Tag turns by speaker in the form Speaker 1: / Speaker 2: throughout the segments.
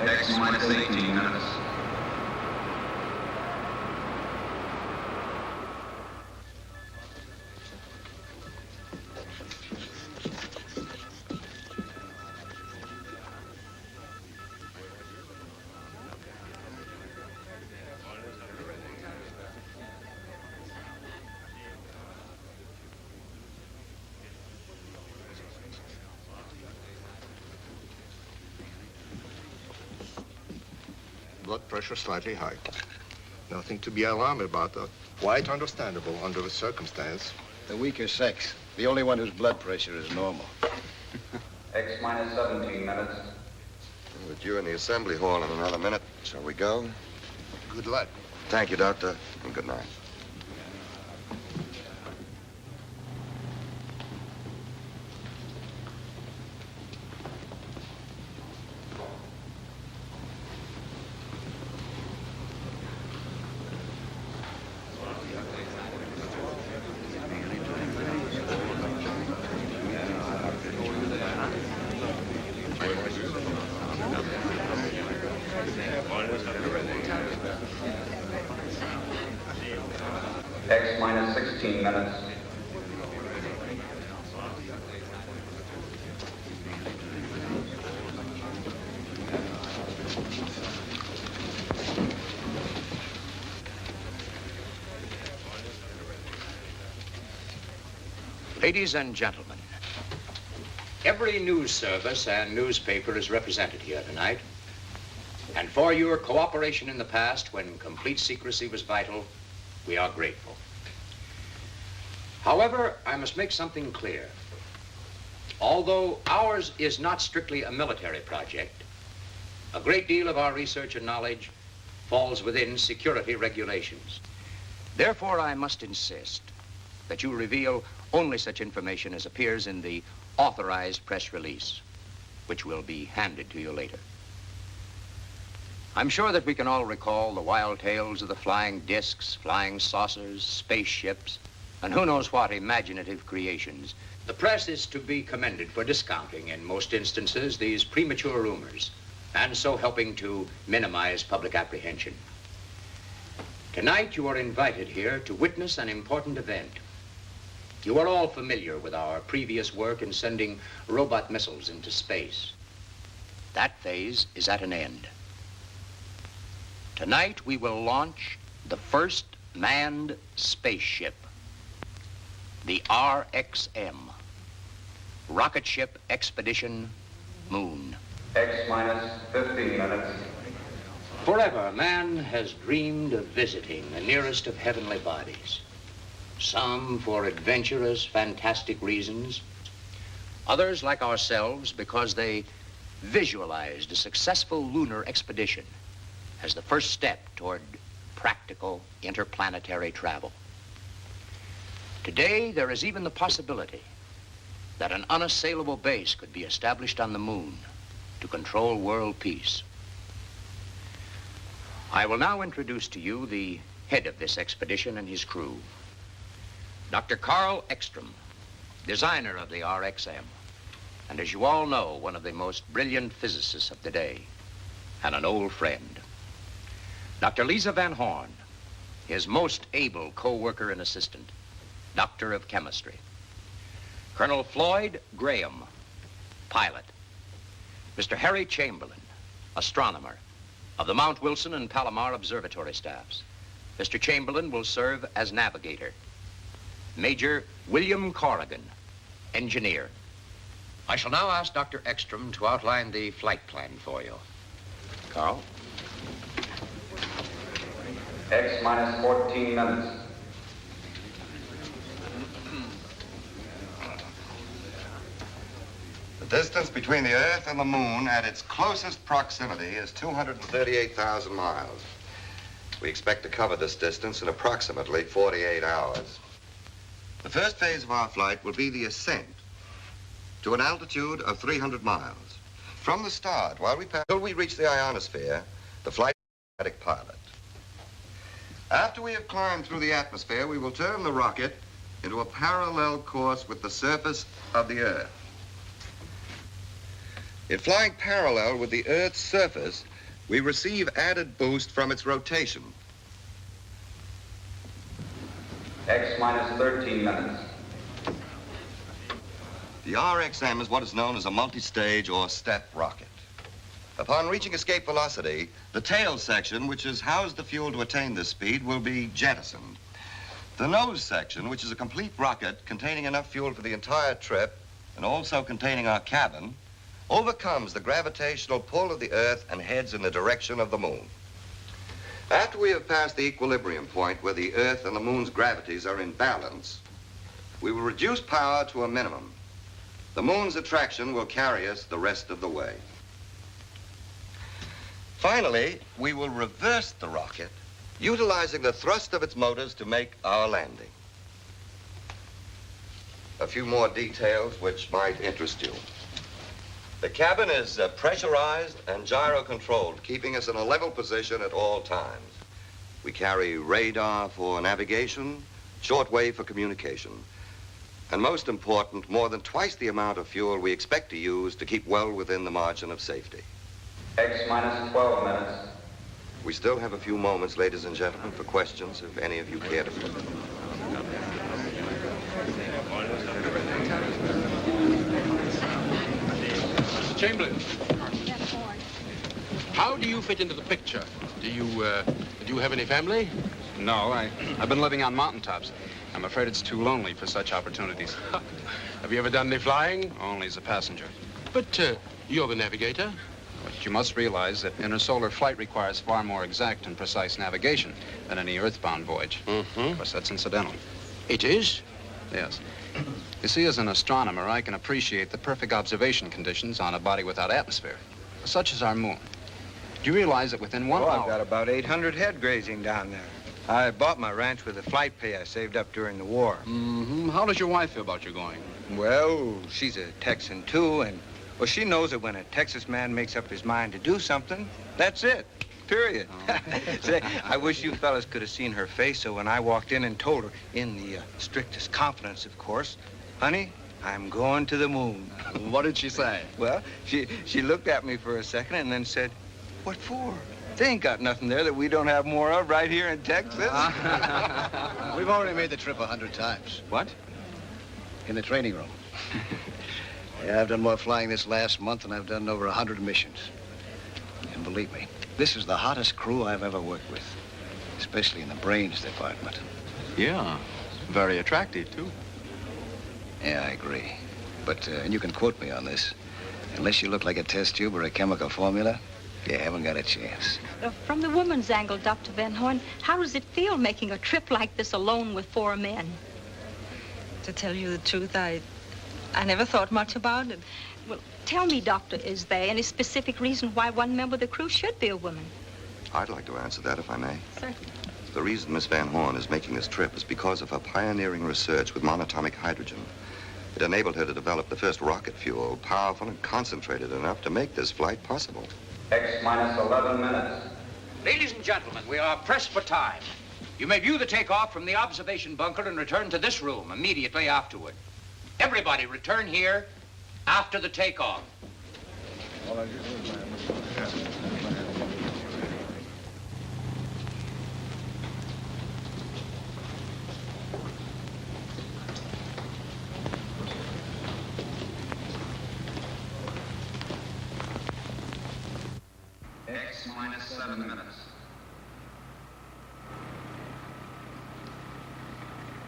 Speaker 1: X minus 18 minutes.
Speaker 2: Blood pressure slightly high. Nothing to be alarmed about, though. Quite understandable under the circumstance.
Speaker 3: The weaker sex. The only one whose blood pressure is normal.
Speaker 1: X minus 17 minutes.
Speaker 4: We're due in the assembly hall in another minute. Shall we go?
Speaker 2: Good luck.
Speaker 4: Thank you, Doctor, and good night.
Speaker 1: X minus 16 minutes.
Speaker 5: Ladies and gentlemen, every news service and newspaper is represented here tonight. And for your cooperation in the past, when complete secrecy was vital, we are grateful. However, I must make something clear. Although ours is not strictly a military project, a great deal of our research and knowledge falls within security regulations. Therefore, I must insist that you reveal only such information as appears in the authorized press release, which will be handed to you later. I'm sure that we can all recall the wild tales of the flying discs, flying saucers, spaceships, and who knows what imaginative creations. The press is to be commended for discounting, in most instances, these premature rumors, and so helping to minimize public apprehension. Tonight, you are invited here to witness an important event. You are all familiar with our previous work in sending robot missiles into space. That phase is at an end. Tonight, we will launch the first manned spaceship, the RXM, Rocketship Expedition Moon.
Speaker 1: X minus 15 minutes.
Speaker 5: Forever, man has dreamed of visiting the nearest of heavenly bodies. Some for adventurous, fantastic reasons. Others, like ourselves, because they visualized a successful lunar expedition as the first step toward practical interplanetary travel. Today, there is even the possibility that an unassailable base could be established on the moon to control world peace. I will now introduce to you the head of this expedition and his crew, Dr. Carl Ekstrom, designer of the RXM, and as you all know, one of the most brilliant physicists of the day, and an old friend. Dr. Lisa Van Horn, his most able co-worker and assistant, Doctor of Chemistry. Colonel Floyd Graham, pilot. Mr. Harry Chamberlain, astronomer, of the Mount Wilson and Palomar Observatory staffs. Mr. Chamberlain will serve as navigator. Major William Corrigan, engineer. I shall now ask Dr. Ekstrom to outline the flight plan for you. Carl?
Speaker 1: X minus 14 minutes.
Speaker 4: The distance between the Earth and the Moon at its closest proximity is 238,000 miles. We expect to cover this distance in approximately 48 hours. The first phase of our flight will be the ascent to an altitude of 300 miles. From the start, until we reach the ionosphere, the flight will be automatic pilot. After we have climbed through the atmosphere, we will turn the rocket into a parallel course with the surface of the Earth. In flying parallel with the Earth's surface, we receive added boost from its rotation.
Speaker 1: X minus 13 minutes.
Speaker 4: The RXM is what is known as a multi-stage or step rocket. Upon reaching escape velocity, the tail section, which has housed the fuel to attain this speed, will be jettisoned. The nose section, which is a complete rocket containing enough fuel for the entire trip and also containing our cabin, overcomes the gravitational pull of the Earth and heads in the direction of the moon. After we have passed the equilibrium point where the Earth and the moon's gravities are in balance, we will reduce power to a minimum. The moon's attraction will carry us the rest of the way. Finally, we will reverse the rocket, utilizing the thrust of its motors to make our landing. A few more details which might interest you. The cabin is pressurized and gyro-controlled, keeping us in a level position at all times. We carry radar for navigation, shortwave for communication, and most important, more than twice the amount of fuel we expect to use to keep well within the margin of safety.
Speaker 1: X minus 12 minutes.
Speaker 4: We still have a few moments, ladies and gentlemen, for questions, if any of you care to put them.
Speaker 6: Chamberlain, how do you fit into the picture? Do you have any family?
Speaker 7: No, I've been living on mountaintops. I'm afraid it's too lonely for such opportunities.
Speaker 6: Have you ever done any flying?
Speaker 7: Only as a passenger.
Speaker 6: But you're the navigator.
Speaker 7: But you must realize that intersolar flight requires far more exact and precise navigation than any earthbound voyage. Of course, that's incidental.
Speaker 6: It is?
Speaker 7: Yes. You see, as an astronomer, I can appreciate the perfect observation conditions on a body without atmosphere, such as our moon. Do you realize that within 1
Speaker 8: Well,
Speaker 7: hour...
Speaker 8: I've got about 800 head grazing down there. I bought my ranch with the flight pay I saved up during the war.
Speaker 7: How does your wife feel about you going?
Speaker 8: Well, she's a Texan, too, and, well, she knows that when a Texas man makes up his mind to do something, that's it. Period. Say, I wish you fellas could have seen her face, so when I walked in and told her, in the strictest confidence, of course, honey, I'm going to the moon.
Speaker 7: What did she say?
Speaker 8: Well, she looked at me for a second and then said, what for? They ain't got nothing there that we don't have more of right here in Texas.
Speaker 3: We've already made the trip 100 times.
Speaker 8: What?
Speaker 3: In the training room. Yeah, I've done more flying this last month than I've done over 100 missions. And believe me, this is the hottest crew I've ever worked with, especially in the brains department.
Speaker 7: Yeah, very attractive, too.
Speaker 3: Yeah, I agree. But, and you can quote me on this, unless you look like a test tube or a chemical formula, you haven't got a chance.
Speaker 9: From the woman's angle, Dr. Van Horn, how does it feel making a trip like this alone with 4 men?
Speaker 10: To tell you the truth, I never thought much about it.
Speaker 9: Well, tell me, Doctor, is there any specific reason why one member of the crew should be a woman?
Speaker 4: I'd like to answer that, if I may.
Speaker 9: Certainly.
Speaker 4: The reason Miss Van Horn is making this trip is because of her pioneering research with monatomic hydrogen. It enabled her to develop the first rocket fuel, powerful and concentrated enough to make this flight possible.
Speaker 1: X minus 11 minutes.
Speaker 5: Ladies and gentlemen, we are pressed for time. You may view the takeoff from the observation bunker and return to this room immediately afterward. Everybody return here after the takeoff.
Speaker 1: X minus 7 minutes.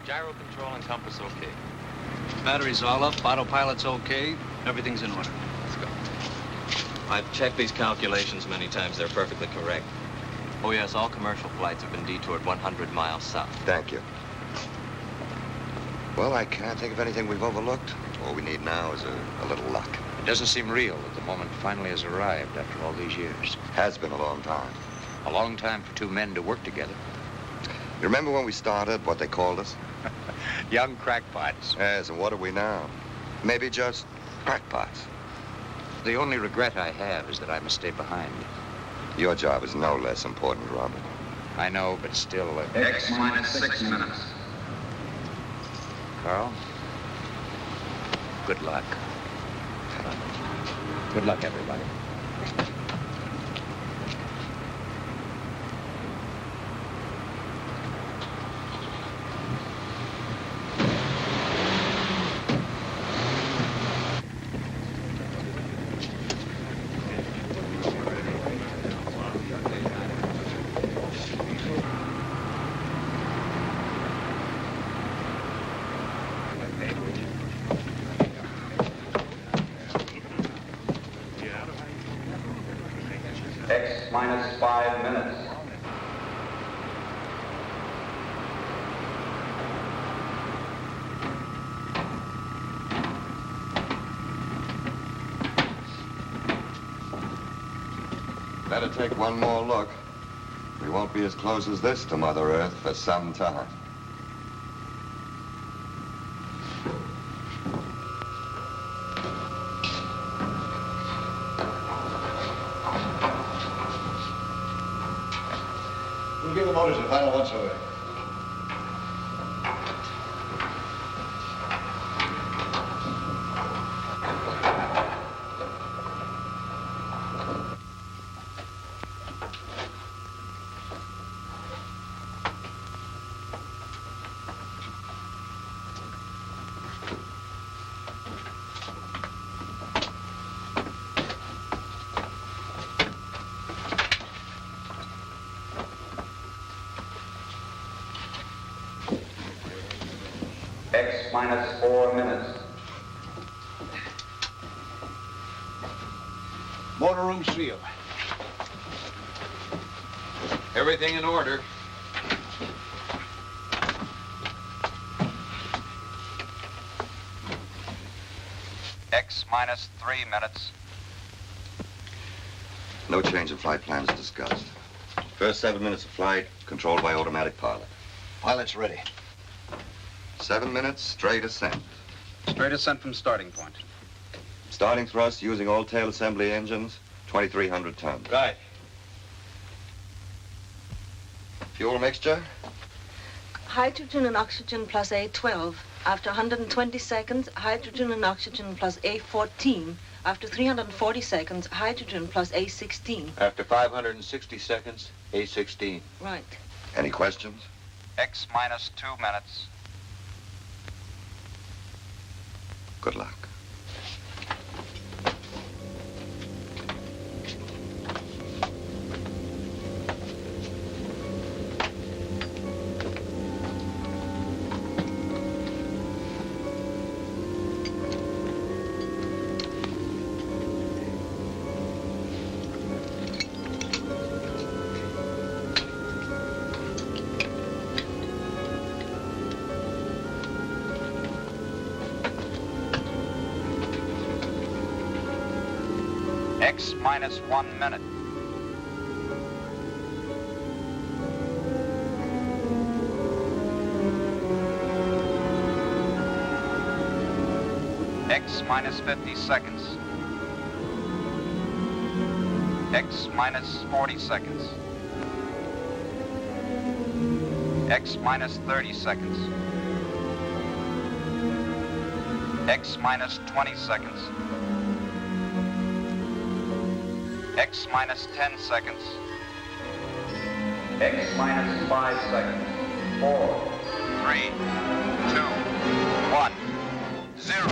Speaker 11: Gyro control and compass okay.
Speaker 12: Battery's all up, autopilot's okay, everything's in order.
Speaker 11: Let's go. I've checked these calculations many times. They're perfectly correct. Oh, yes, all commercial flights have been detoured 100 miles south.
Speaker 4: Thank you. Well, I can't think of anything we've overlooked. All we need now is a little luck.
Speaker 5: It doesn't seem real that the moment finally has arrived after all these years.
Speaker 4: Has been a long time.
Speaker 5: A long time for 2 men to work together.
Speaker 4: You remember when we started, what they called us?
Speaker 5: Young crackpots.
Speaker 4: Yes, and what are we now? Maybe just crackpots.
Speaker 5: The only regret I have is that I must stay behind.
Speaker 4: Your job is no less important, Robert.
Speaker 5: I know, but still...
Speaker 1: X minus 6 minutes.
Speaker 5: Carl, good luck. Good luck, everybody.
Speaker 1: X minus 5 minutes.
Speaker 4: Better take one more look. We won't be as close as this to Mother Earth for some time.
Speaker 3: We'll give the motors a final once over.
Speaker 1: X minus 4 minutes.
Speaker 3: Motor room sealed.
Speaker 6: Everything in order.
Speaker 1: X minus 3 minutes.
Speaker 4: No change in flight plans discussed. First 7 minutes of flight, controlled by automatic pilot.
Speaker 3: Pilot's ready.
Speaker 4: 7 minutes, straight ascent.
Speaker 7: Straight ascent from starting point.
Speaker 4: Starting thrust using all tail assembly engines, 2,300 tons.
Speaker 8: Right.
Speaker 4: Fuel mixture?
Speaker 10: Hydrogen and oxygen plus A12. After 120 seconds, hydrogen and oxygen plus A14. After 340 seconds, hydrogen plus A16.
Speaker 8: After 560 seconds, A16.
Speaker 10: Right.
Speaker 4: Any questions?
Speaker 1: X minus 2 minutes.
Speaker 4: Good luck.
Speaker 1: X minus 1 minute. X minus 50 seconds. X minus 40 seconds. X minus 30 seconds. X minus 20 seconds. X minus 10 seconds. X minus 5 seconds. 4, 3, 2, 1, 0.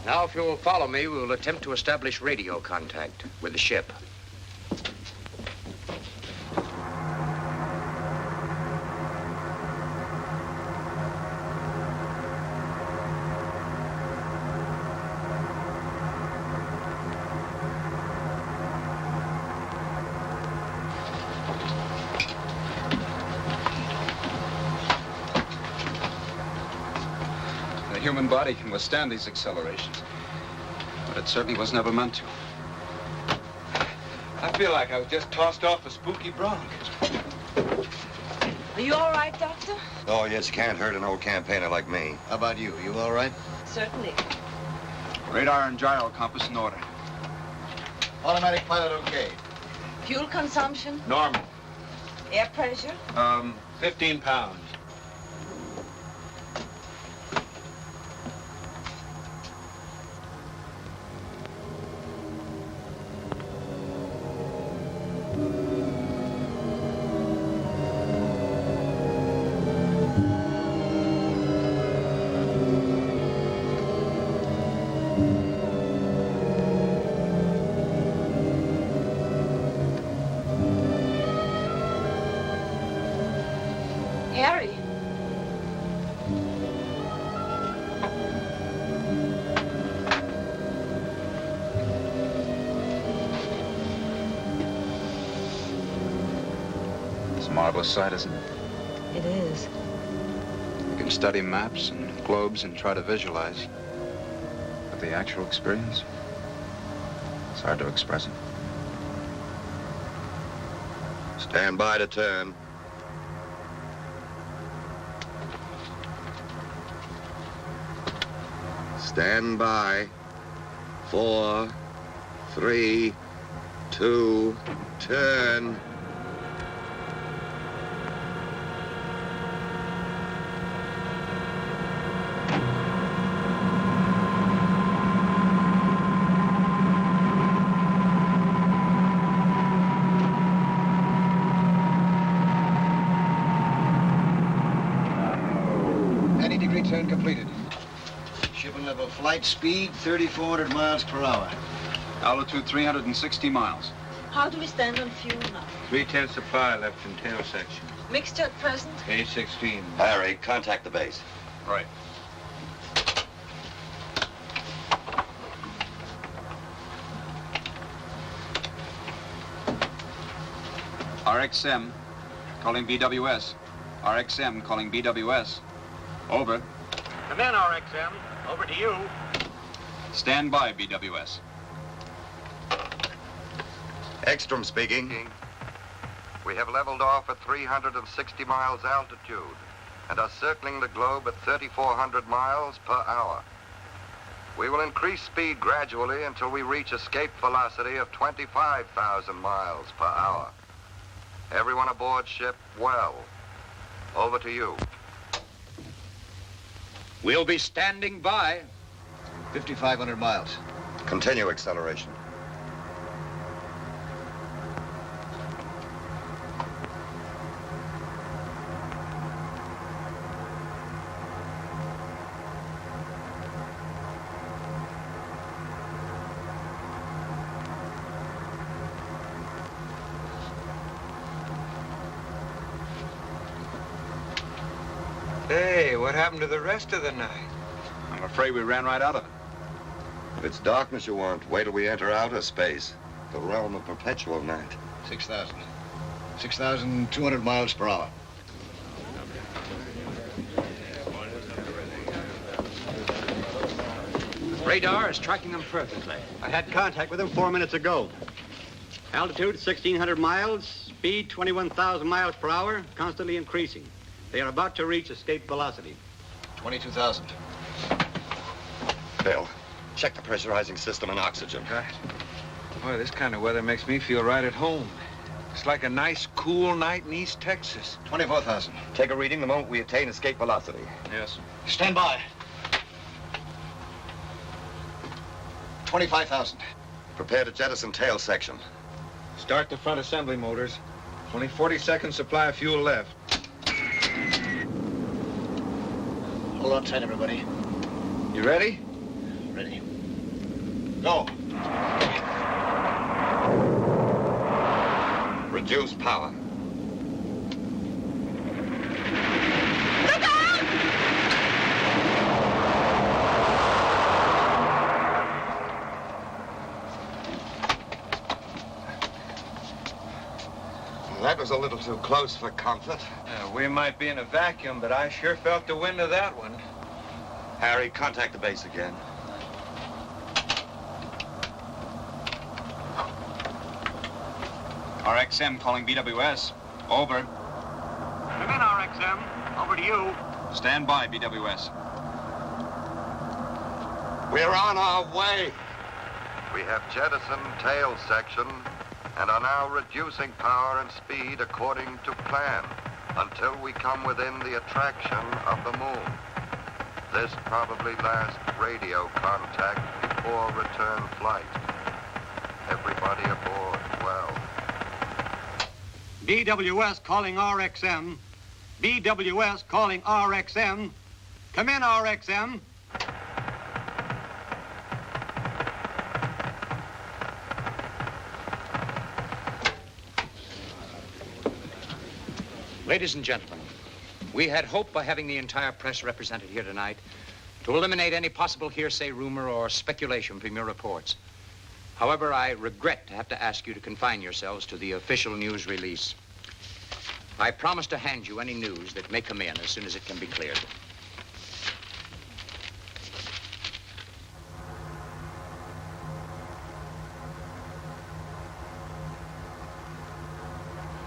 Speaker 5: Now, if you'll follow me, we'll attempt to establish radio contact with the ship.
Speaker 7: human body can withstand these accelerations. But it certainly was never meant to.
Speaker 8: I feel like I was just tossed off a spooky bronc.
Speaker 10: Are you all right, Doctor?
Speaker 4: Oh, yes, can't hurt an old campaigner like me.
Speaker 3: How about you? You all right?
Speaker 10: Certainly.
Speaker 7: Radar and gyro compass in order.
Speaker 3: Automatic pilot okay.
Speaker 10: Fuel consumption?
Speaker 6: Normal.
Speaker 10: Air pressure?
Speaker 6: 15 pounds.
Speaker 10: Harry.
Speaker 7: It's a marvelous sight, isn't it?
Speaker 10: It is.
Speaker 7: You can study maps and globes and try to visualize. But the actual experience, it's hard to express it.
Speaker 4: Stand by to turn. Stand by. 4, 3, 2, turn.
Speaker 3: Degree turn completed. Ship and level flight speed 3,400 miles per hour.
Speaker 7: Altitude 360 miles.
Speaker 10: How do we stand on fuel now?
Speaker 8: 3/10 supply left in tail section.
Speaker 10: Mixture at present?
Speaker 8: A16.
Speaker 4: Harry, contact the base.
Speaker 7: Right. RXM, calling BWS. RXM, calling BWS. Over.
Speaker 12: Come in, RXM. Over to you.
Speaker 7: Stand by, BWS.
Speaker 4: Ekstrom speaking. We have leveled off at 360 miles altitude and are circling the globe at 3,400 miles per hour. We will increase speed gradually until we reach escape velocity of 25,000 miles per hour. Everyone aboard ship well. Over to you.
Speaker 5: We'll be standing by.
Speaker 3: 5,500 miles.
Speaker 4: Continue acceleration.
Speaker 8: Hey, what happened to the rest of the night?
Speaker 7: I'm afraid we ran right out of it.
Speaker 4: If it's darkness you want, wait till we enter outer space, the realm of perpetual night.
Speaker 3: 6,000. 6,200 miles per hour.
Speaker 5: Radar is tracking them perfectly.
Speaker 12: I had contact with them 4 minutes ago. Altitude 1,600 miles, speed 21,000 miles per hour, constantly increasing. They are about to reach escape velocity.
Speaker 3: 22,000.
Speaker 4: Bill, check the pressurizing system and oxygen.
Speaker 8: Right. Boy, this kind of weather makes me feel right at home. It's like a nice, cool night in East Texas.
Speaker 3: 24,000.
Speaker 4: Take a reading the moment we attain escape velocity.
Speaker 7: Yes.
Speaker 3: Stand by. 25,000.
Speaker 4: Prepare to jettison tail section.
Speaker 8: Start the front assembly motors. Only 40 seconds supply of fuel left.
Speaker 3: Hold on tight, everybody.
Speaker 8: You ready?
Speaker 3: Ready. Go.
Speaker 4: Reduce power. That was a little too close for comfort.
Speaker 8: We might be in a vacuum, but I sure felt the wind of that one.
Speaker 4: Harry, contact the base again.
Speaker 13: RXM calling BWS. Over.
Speaker 12: Come in, RXM. Over to you.
Speaker 13: Stand by, BWS.
Speaker 4: We're on our way. We have jettisoned tail section and are now reducing power and speed according to plan until we come within the attraction of the moon. This probably last radio contact before return flight. Everybody aboard well.
Speaker 12: BWS calling RXM. BWS calling RXM. Come in, RXM.
Speaker 5: Ladies and gentlemen, we had hoped by having the entire press represented here tonight to eliminate any possible hearsay, rumor, or speculation from your reports. However, I regret to have to ask you to confine yourselves to the official news release. I promise to hand you any news that may come in as soon as it can be cleared.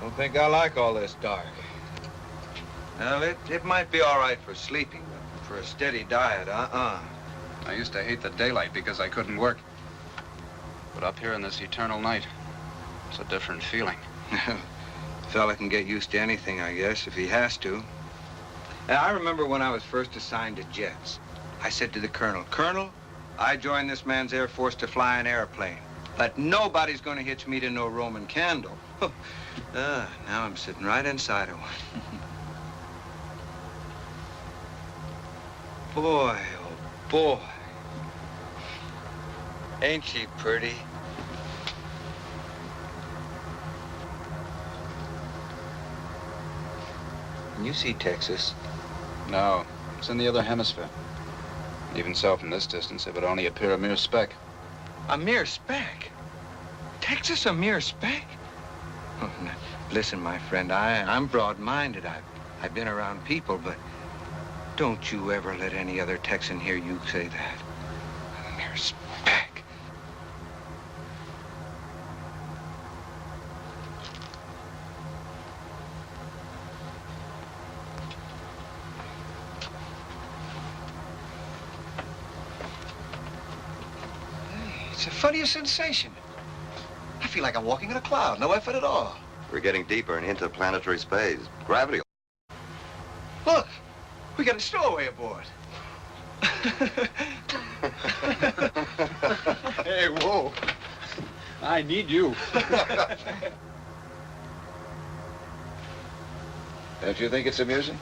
Speaker 8: Don't think I like all this dark. Well, it might be all right for sleeping, but for a steady diet,
Speaker 7: I used to hate the daylight because I couldn't work. But up here in this eternal night, it's a different feeling.
Speaker 8: Fella can get used to anything, I guess, if he has to. And I remember when I was first assigned to jets. I said to the colonel, Colonel, I joined this man's Air Force to fly an airplane, but nobody's going to hitch me to no Roman candle. Now I'm sitting right inside of one. Boy, oh boy. Ain't she pretty? Can you see Texas?
Speaker 7: No, it's in the other hemisphere. Even so, from this distance, it would only appear a mere speck.
Speaker 8: A mere speck? Texas a mere speck? Oh, now, listen, my friend, I'm broad-minded. I've been around people, but don't you ever let any other Texan hear you say that. A mere speck.
Speaker 3: It's the funniest sensation. I feel like I'm walking in a cloud. No effort at all.
Speaker 4: We're getting deeper in interplanetary space. Gravity.
Speaker 3: Look, we got a stowaway aboard.
Speaker 6: Hey, whoa. I need you.
Speaker 3: Don't you think it's amusing?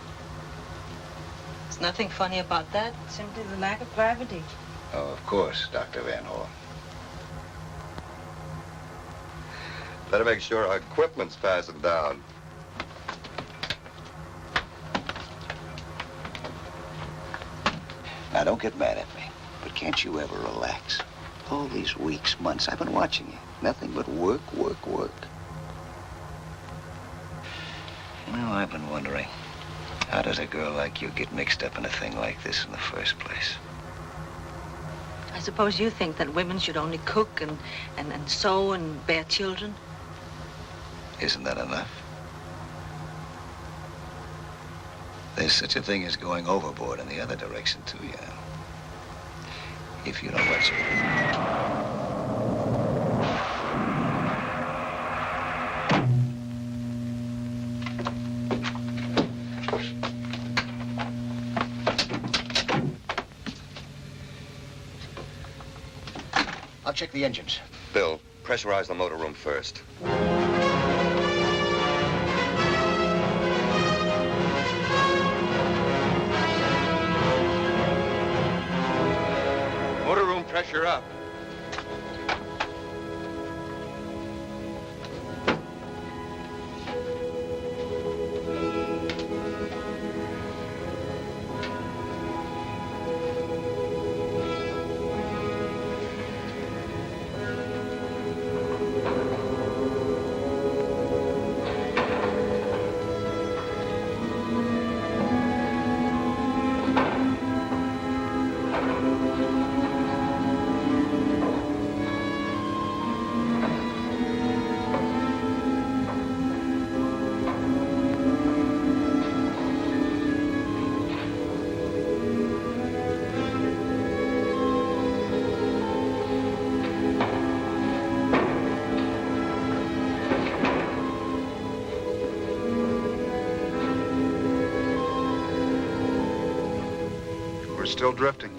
Speaker 10: There's nothing funny about that. Simply the lack of gravity.
Speaker 3: Oh, of course, Dr. Van Horn.
Speaker 4: Better make sure our equipment's fastened down.
Speaker 3: Now, don't get mad at me, but can't you ever relax? All these weeks, months, I've been watching you. Nothing but work, work, work. Well, I've been wondering, how does a girl like you get mixed up in a thing like this in the first place?
Speaker 10: I suppose you think that women should only cook and sew and bear children?
Speaker 3: Isn't that enough? There's such a thing as going overboard in the other direction, too, you know. If you know what's I'll check the engines.
Speaker 4: Bill, pressurize the motor room first.
Speaker 8: Motor room pressure up.
Speaker 14: still drifting.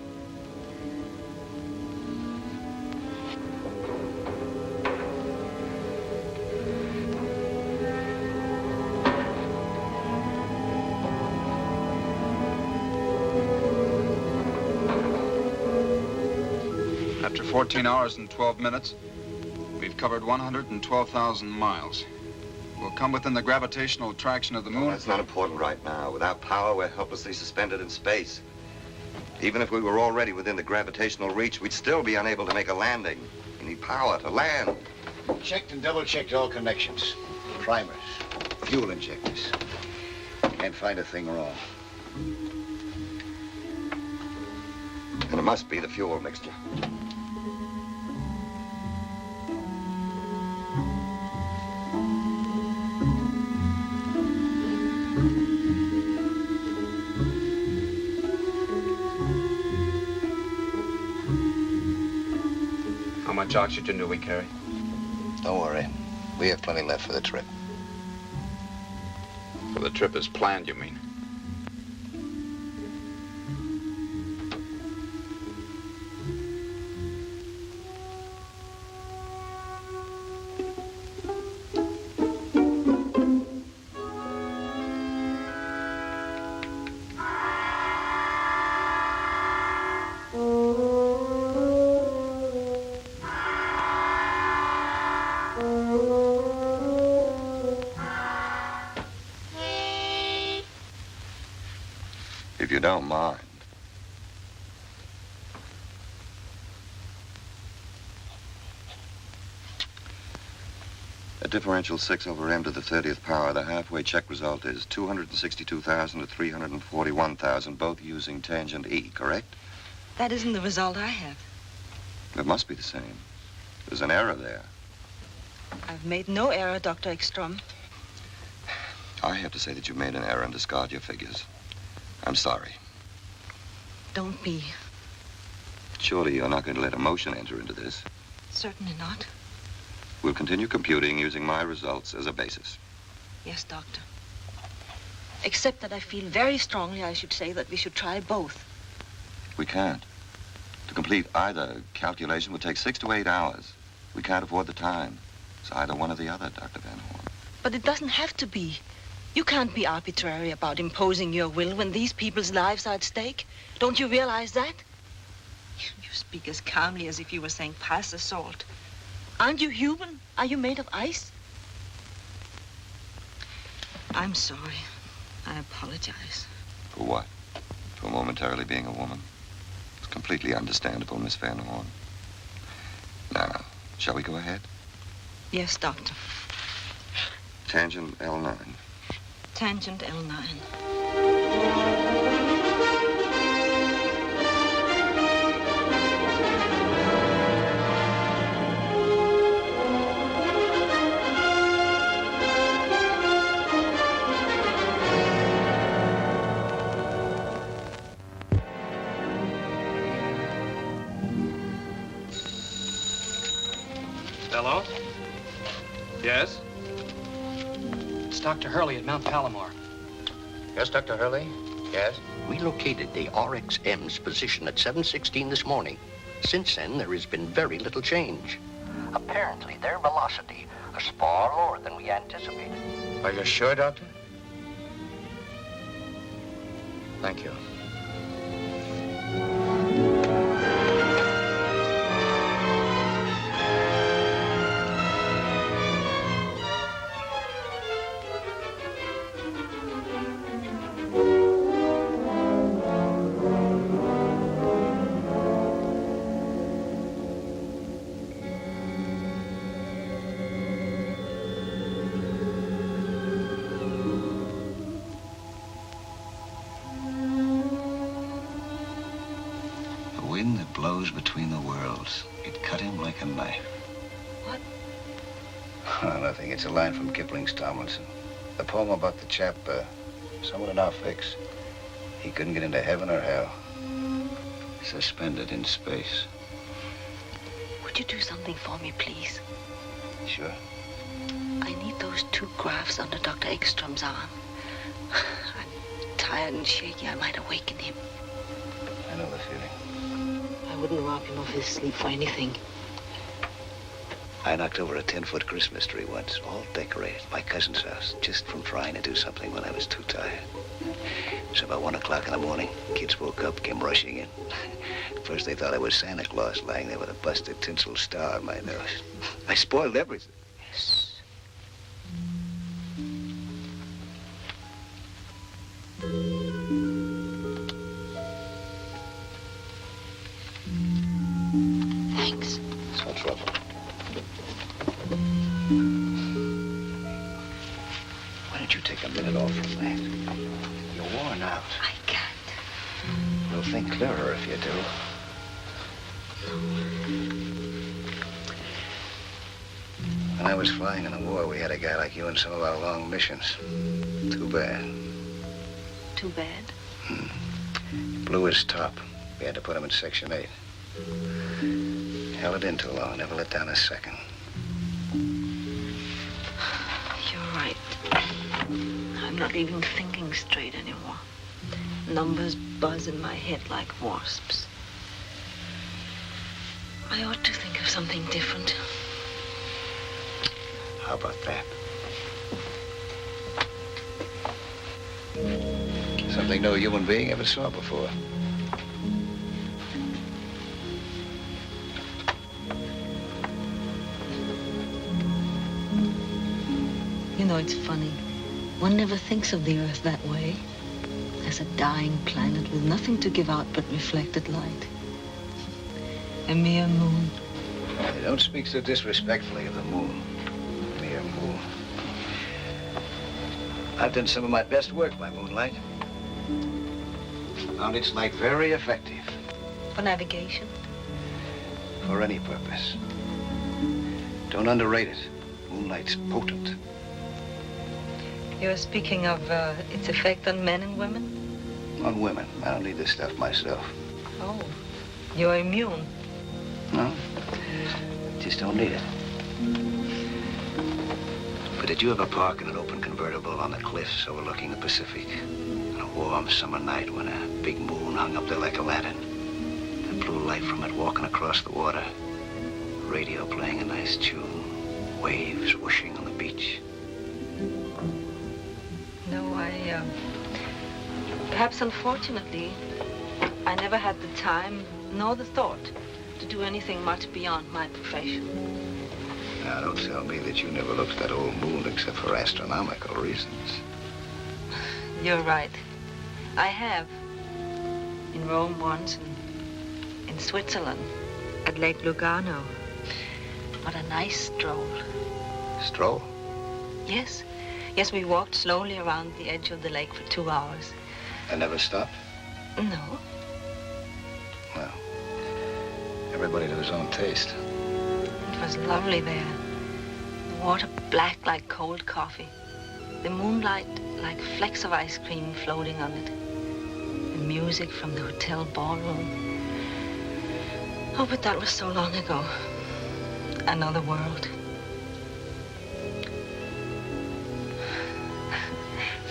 Speaker 14: After 14 hours and 12 minutes, we've covered 112,000 miles. We'll come within the gravitational attraction of the moon.
Speaker 4: That's not important right now. Without power, we're helplessly suspended in space. Even if we were already within the gravitational reach, we'd still be unable to make a landing. We need power to land.
Speaker 3: Checked and double-checked all connections. Primers, fuel injectors. Can't find a thing wrong.
Speaker 4: And it must be the fuel mixture.
Speaker 7: How much oxygen do we carry?
Speaker 3: Don't worry. We have plenty left for the trip.
Speaker 7: For the trip as planned, you mean?
Speaker 4: If you don't mind. At differential 6 over m to the 30th power, the halfway check result is 262,000 to 341,000, both using tangent E, correct?
Speaker 10: That isn't the result I have.
Speaker 4: It must be the same. There's an error there.
Speaker 10: I've made no error, Dr. Ekstrom.
Speaker 4: I have to say that you made an error and discard your figures. I'm sorry.
Speaker 10: Don't be.
Speaker 4: Surely you're not going to let emotion enter into this.
Speaker 10: Certainly not.
Speaker 4: We'll continue computing using my results as a basis.
Speaker 10: Yes, Doctor. Except that I feel very strongly I should say that we should try both.
Speaker 4: We can't. To complete either calculation would take 6 to 8 hours. We can't afford the time. It's either one or the other, Dr. Van Horn.
Speaker 10: But it doesn't have to be. You can't be arbitrary about imposing your will when these people's lives are at stake. Don't you realize that? You speak as calmly as if you were saying pass the salt. Aren't you human? Are you made of ice? I'm sorry. I apologize.
Speaker 4: For what? For momentarily being a woman? It's completely understandable, Miss Van Horn. Now, shall we go ahead?
Speaker 10: Yes, Doctor.
Speaker 4: Tangent L9.
Speaker 10: Tangent L9.
Speaker 15: Hello? Yes?
Speaker 16: It's Dr. Hurley at Mount Palomar.
Speaker 3: Yes, Dr. Hurley? Yes?
Speaker 5: We located the RXM's position at 7:16 this morning. Since then, there has been very little change. Apparently, their velocity is far lower than we anticipated.
Speaker 3: Are you sure, Doctor? Thank you. Wind that blows between the worlds. It cut him like a knife.
Speaker 10: What?
Speaker 3: Oh, nothing. It's a line from Kipling's Tomlinson. The poem about the chap, someone in our fix. He couldn't get into heaven or hell. Suspended in space.
Speaker 10: Would you do something for me, please?
Speaker 3: Sure.
Speaker 10: I need those 2 grafts under Dr. Ekstrom's arm. I'm tired and shaky. I might awaken him.
Speaker 3: I know the feeling.
Speaker 10: I wouldn't rob him of his sleep for anything.
Speaker 3: I knocked over a 10-foot Christmas tree once, all decorated, my cousin's house, just from trying to do something when I was too tired. So about 1 o'clock in the morning, kids woke up, came rushing in. First they thought I was Santa Claus lying there with a busted tinsel star on my nose. I spoiled everything.
Speaker 10: Yes. Thanks.
Speaker 3: It's no trouble. Why don't you take a minute off from that? You're worn out.
Speaker 10: I can't.
Speaker 3: You'll think clearer if you do. When I was flying in the war, we had a guy like you in some of our long missions. Too bad.
Speaker 10: Too bad?
Speaker 3: Blew his top. We had to put him in Section 8. Held it in too long, never let down a second.
Speaker 10: You're right. I'm not even thinking straight anymore. Numbers buzz in my head like wasps. I ought to think of something different.
Speaker 3: How about that? Something no human being ever saw before.
Speaker 10: You know, it's funny. One never thinks of the Earth that way. As a dying planet with nothing to give out but reflected light. A mere moon.
Speaker 3: Hey, don't speak so disrespectfully of the moon. Mere moon. I've done some of my best work by moonlight. Found its light very effective.
Speaker 10: For navigation?
Speaker 3: For any purpose. Don't underrate it. Moonlight's potent.
Speaker 10: You're speaking of its effect on men and women?
Speaker 3: On women. I don't need this stuff myself.
Speaker 10: Oh, you're immune.
Speaker 3: No, just don't need it. But did you ever park in an open convertible on the cliffs overlooking the Pacific on a warm summer night when a big moon hung up there like a lantern? The blue light from it walking across the water. Radio playing a nice tune. Waves whooshing on the beach.
Speaker 10: No, perhaps unfortunately, I never had the time nor the thought to do anything much beyond my profession.
Speaker 3: Now, don't tell me that you never looked at that old moon except for astronomical reasons.
Speaker 10: You're right. I have. In Rome once, and in Switzerland, at Lake Lugano. What a nice stroll.
Speaker 3: Stroll?
Speaker 10: Yes. Yes, we walked slowly around the edge of the lake for 2 hours.
Speaker 3: And never stopped?
Speaker 10: No.
Speaker 3: Well, everybody to his own taste.
Speaker 10: It was lovely there. The water black like cold coffee. The moonlight like flecks of ice cream floating on it. The music from the hotel ballroom. Oh, but that was so long ago. Another world.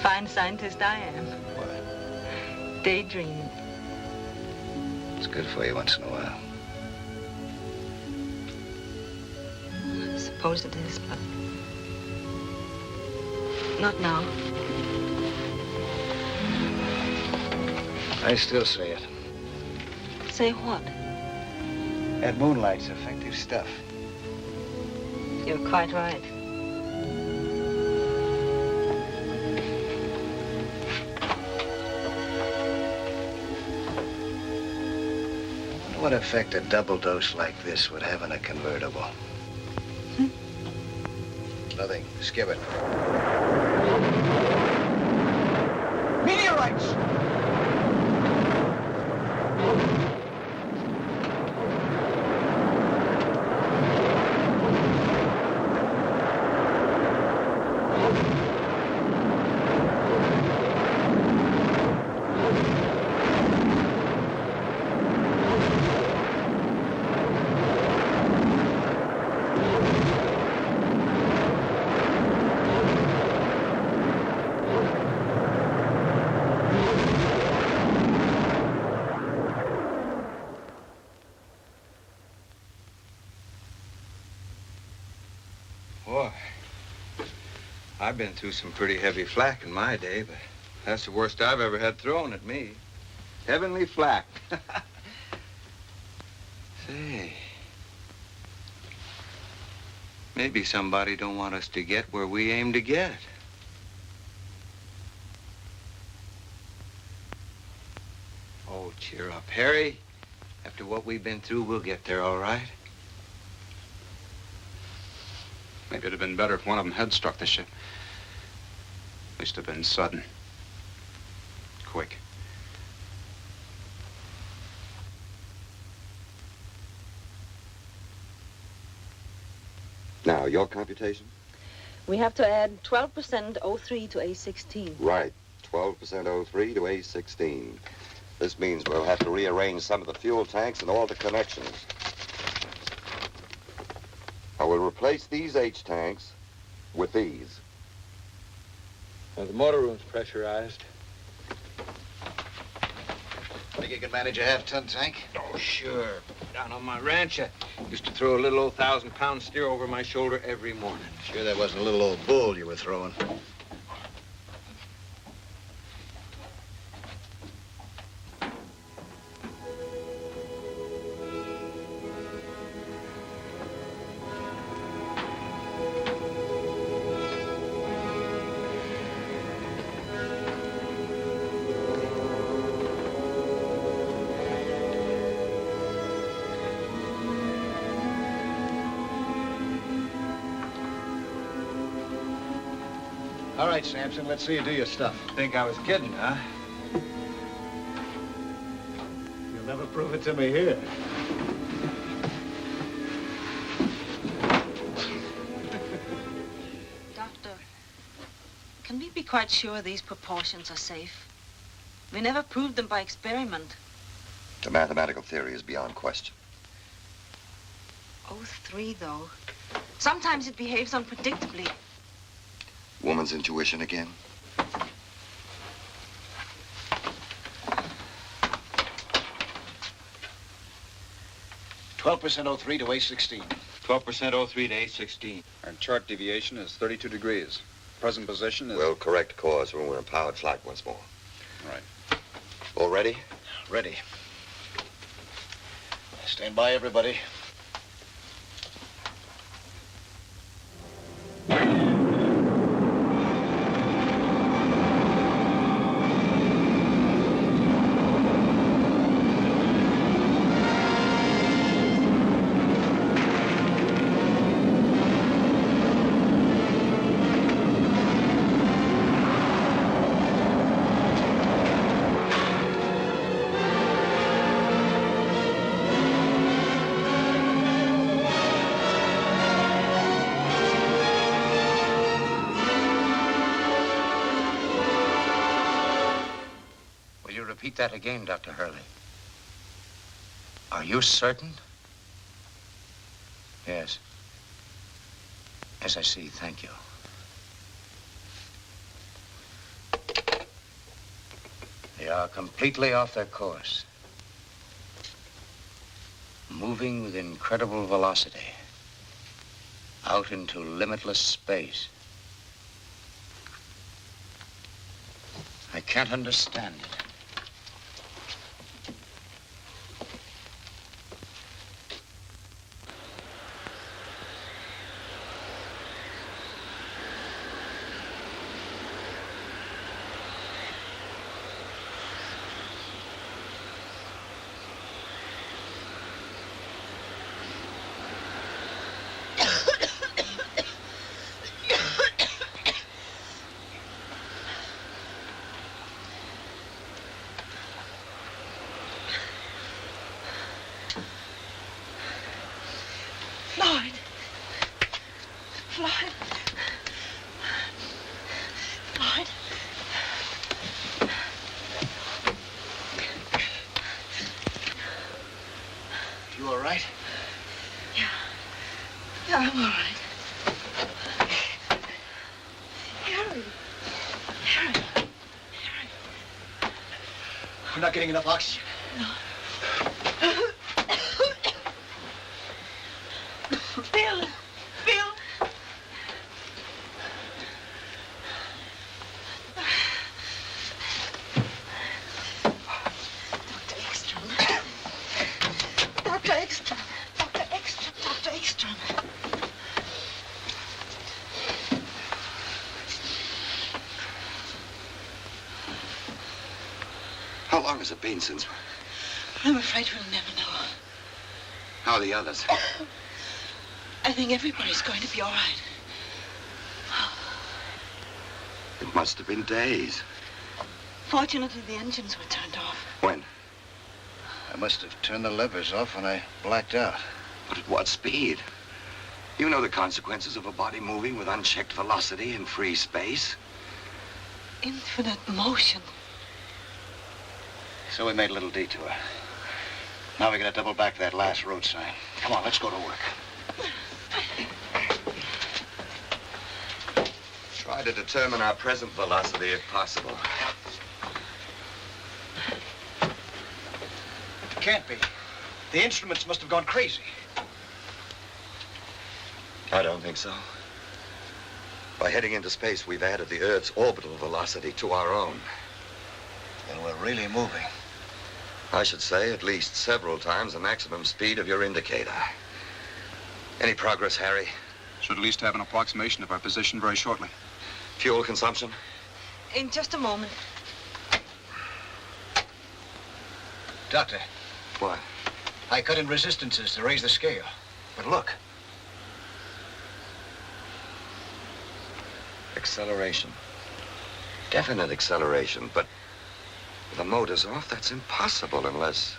Speaker 10: Fine scientist I am.
Speaker 3: What?
Speaker 10: Daydreaming.
Speaker 3: It's good for you once in a while.
Speaker 10: I suppose it is, but not now.
Speaker 3: I still say it.
Speaker 10: Say what?
Speaker 3: That moonlight's effective stuff.
Speaker 10: You're quite right.
Speaker 3: What effect a double dose like this would have in a convertible? Nothing. Skip it.
Speaker 17: Meteorites!
Speaker 8: I've been through some pretty heavy flak in my day, but that's the worst I've ever had thrown at me. Heavenly flak. Say, maybe somebody don't want us to get where we aim to get. Oh, cheer up, Harry. After what we've been through, we'll get there, all right?
Speaker 7: Maybe it'd have been better if one of them had struck the ship. At least have been sudden. Quick.
Speaker 4: Now, your computation?
Speaker 10: We have to add 12% O3 to A16.
Speaker 4: Right. 12% O3 to A16. This means we'll have to rearrange some of the fuel tanks and all the connections. I will replace these H tanks with these.
Speaker 8: The motor room's pressurized.
Speaker 3: Think you can manage a half-ton tank?
Speaker 8: Oh, sure. Down on my ranch, I used to throw a little old 1,000-pound steer over my shoulder every morning.
Speaker 3: Sure that wasn't a little old bull you were throwing. All right, Sampson, let's see you do your stuff.
Speaker 8: Think I was kidding, huh?
Speaker 3: You'll never prove it to me here.
Speaker 10: Doctor, can we be quite sure these proportions are safe? We never proved them by experiment.
Speaker 4: The mathematical theory is beyond question.
Speaker 10: O3, though. Sometimes it behaves unpredictably.
Speaker 4: Woman's intuition again?
Speaker 3: $12% O3 to A16.
Speaker 8: 12% O3 to A16.
Speaker 14: Our chart deviation is 32 degrees. Present position is...
Speaker 4: We'll correct course when we're in powered flight once more.
Speaker 14: Right.
Speaker 4: All ready?
Speaker 3: Ready. Stand by, everybody.
Speaker 5: Repeat that again, Dr. Hurley. Are you certain? Yes. Yes, I see. Thank you. They are completely off their course. Moving with incredible velocity. Out into limitless space. I can't understand it.
Speaker 3: You all right?
Speaker 10: Yeah, I'm all right. Harry.
Speaker 3: We're not getting enough oxygen.
Speaker 10: No. Bill.
Speaker 4: long has it been since?
Speaker 10: I'm afraid we'll never know.
Speaker 4: How are the others?
Speaker 10: I think everybody's going to be all right.
Speaker 4: It must have been days.
Speaker 10: Fortunately, the engines were turned off.
Speaker 4: When?
Speaker 3: I must have turned the levers off when I blacked out.
Speaker 4: But at what speed? You know the consequences of a body moving with unchecked velocity in free space.
Speaker 10: Infinite motion.
Speaker 3: So we made a little detour. Now we're going to double back to that last road sign. Come on, let's go to work.
Speaker 4: Try to determine our present velocity if possible.
Speaker 3: It can't be. The instruments must have gone crazy.
Speaker 4: I don't think so. By heading into space, we've added the Earth's orbital velocity to our own.
Speaker 3: Then we're really moving.
Speaker 4: I should say at least several times the maximum speed of your indicator. Any progress, Harry?
Speaker 14: Should at least have an approximation of our position very shortly.
Speaker 4: Fuel consumption?
Speaker 10: In just a moment.
Speaker 3: Doctor.
Speaker 4: What?
Speaker 3: I cut in resistances to raise the scale. But look.
Speaker 4: Acceleration. Definite acceleration, but with the motors off, that's impossible unless...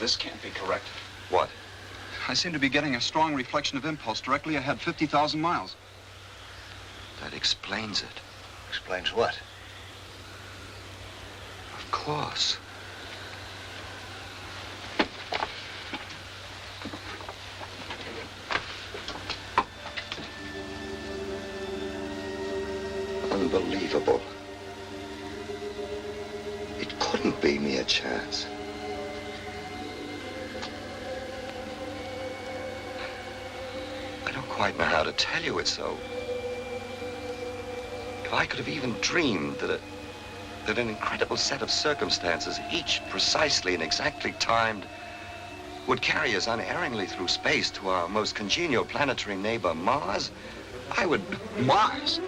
Speaker 14: This can't be correct.
Speaker 4: What?
Speaker 14: I seem to be getting a strong reflection of impulse directly ahead, 50,000 miles.
Speaker 4: That explains it.
Speaker 3: Explains what?
Speaker 4: Of course. Unbelievable. It couldn't be mere chance. I don't quite know how to tell you it's so. If I could have even dreamed that an incredible set of circumstances, each precisely and exactly timed, would carry us unerringly through space to our most congenial planetary neighbor, Mars, I would...
Speaker 14: Mars?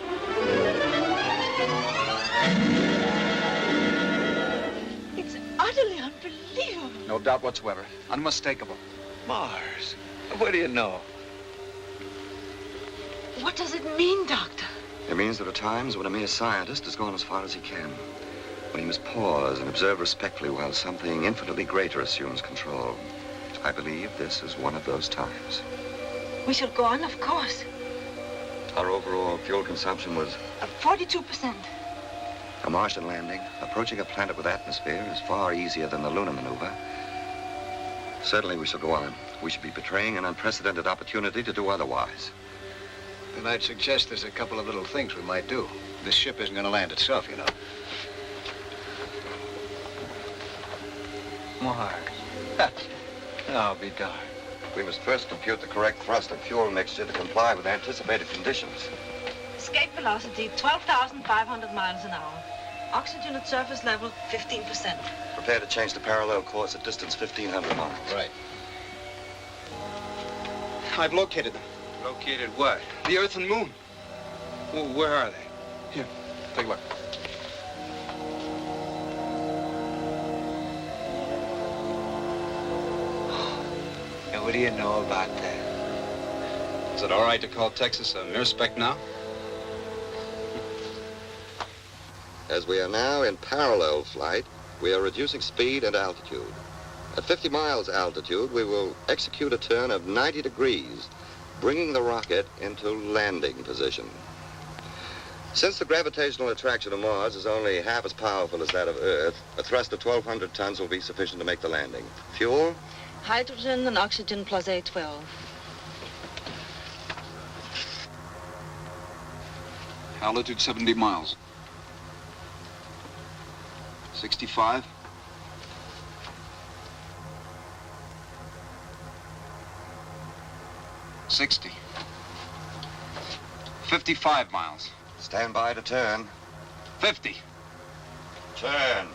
Speaker 10: It's utterly unbelievable.
Speaker 14: No doubt whatsoever. Unmistakable.
Speaker 8: Mars? What do you know?
Speaker 10: What does it mean, Doctor?
Speaker 4: It means there are times when a mere scientist has gone as far as he can. When he must pause and observe respectfully while something infinitely greater assumes control. I believe this is one of those times.
Speaker 10: We shall go on, of course.
Speaker 4: Our overall fuel consumption was
Speaker 10: 42%.
Speaker 4: a Martian landing. Approaching a planet with atmosphere is far easier than the lunar maneuver. Certainly we shall go on. We should be betraying an unprecedented opportunity to do otherwise.
Speaker 3: Then I'd suggest there's a couple of little things we might do. This ship isn't going to land itself, you know.
Speaker 8: Mars. I'll be darned.
Speaker 4: We must first compute the correct thrust and fuel mixture to comply with anticipated conditions.
Speaker 10: Escape velocity, 12,500 miles an hour. Oxygen at surface level, 15%.
Speaker 4: Prepare to change the parallel course at distance 1,500 miles.
Speaker 3: Right.
Speaker 14: I've located them.
Speaker 8: Located what?
Speaker 14: The Earth and Moon.
Speaker 8: Well, where are they?
Speaker 14: Here, take a look.
Speaker 8: And what do you know about that?
Speaker 7: Is it all right to call Texas a mirspec now?
Speaker 4: As we are now in parallel flight, we are reducing speed and altitude. At 50 miles altitude, we will execute a turn of 90 degrees, bringing the rocket into landing position. Since the gravitational attraction of Mars is only half as powerful as that of Earth, a thrust of 1,200 tons will be sufficient to make the landing. Fuel?
Speaker 10: Hydrogen and oxygen plus A12.
Speaker 14: Altitude 70 miles. 65. 60. 55 miles.
Speaker 4: Stand by to turn.
Speaker 14: 50.
Speaker 4: Turn.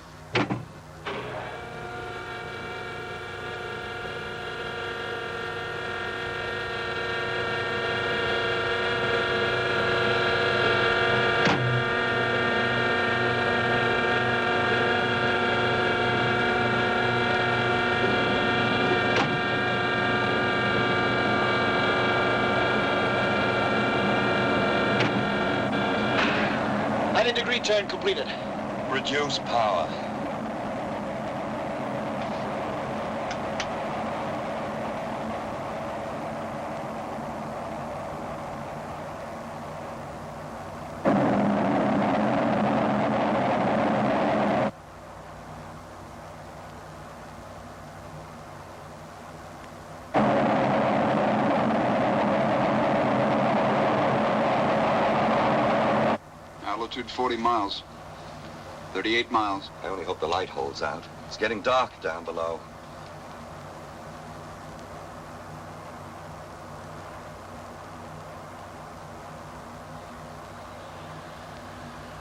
Speaker 17: return completed.
Speaker 4: Reduce power.
Speaker 14: Altitude 40 miles. 38 miles.
Speaker 4: I only hope the light holds out. It's getting dark down below.